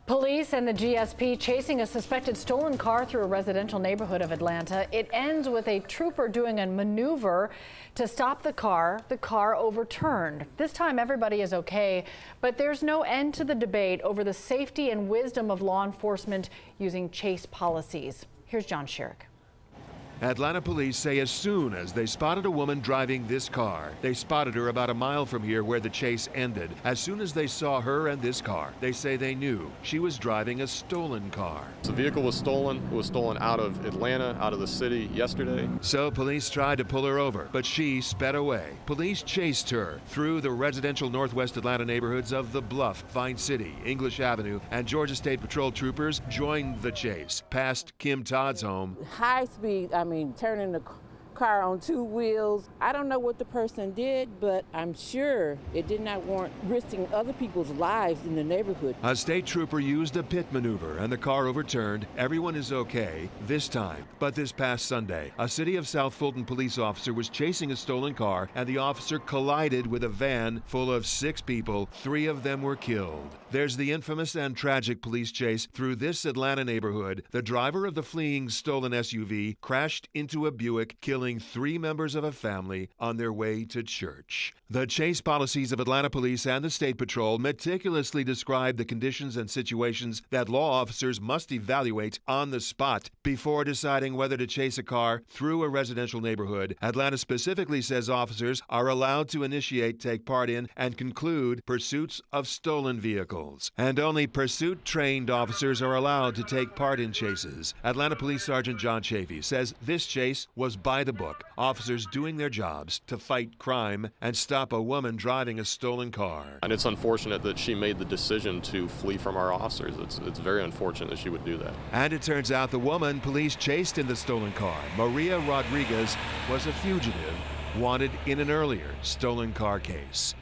Police and the GSP chasing a suspected stolen car through a residential neighborhood of Atlanta. It ends with a trooper doing a maneuver to stop the car. The car overturned. This time everybody is okay, but there's no end to the debate over the safety and wisdom of law enforcement using chase policies. Here's John Sherrick. Atlanta police say as soon as they spotted a woman driving this car, they spotted her about a mile from here where the chase ended. As soon as they saw her and this car, they say they knew she was driving a stolen car. The vehicle was stolen. It was stolen out of Atlanta, out of the city yesterday. So police tried to pull her over, but she sped away. Police chased her through the residential northwest Atlanta neighborhoods of The Bluff, Vine City, English Avenue, and Georgia State Patrol troopers joined the chase past Kim Todd's home. High speed, turning the car on two wheels. I don't know what the person did, but I'm sure it did not warrant risking other people's lives in the neighborhood. A state trooper used a pit maneuver and the car overturned. Everyone is okay this time. But this past Sunday, a City of South Fulton police officer was chasing a stolen car and the officer collided with a van full of 6 people. 3 of them were killed. There's the infamous and tragic police chase through this Atlanta neighborhood. The driver of the fleeing stolen SUV crashed into a Buick, killing 3 members of a family on their way to church. The chase policies of Atlanta Police and the State Patrol meticulously describe the conditions and situations that law officers must evaluate on the spot before deciding whether to chase a car through a residential neighborhood. Atlanta specifically says officers are allowed to initiate, take part in, and conclude pursuits of stolen vehicles. And only pursuit-trained officers are allowed to take part in chases. Atlanta Police Sergeant John Chafee says this chase was by the book. Officers doing their jobs to fight crime and stop a woman driving a stolen car. And it's unfortunate that she made the decision to flee from our officers. It's very unfortunate that she would do that. And it turns out the woman police chased in the stolen car, Maria Rodriguez, was a fugitive wanted in an earlier stolen car case.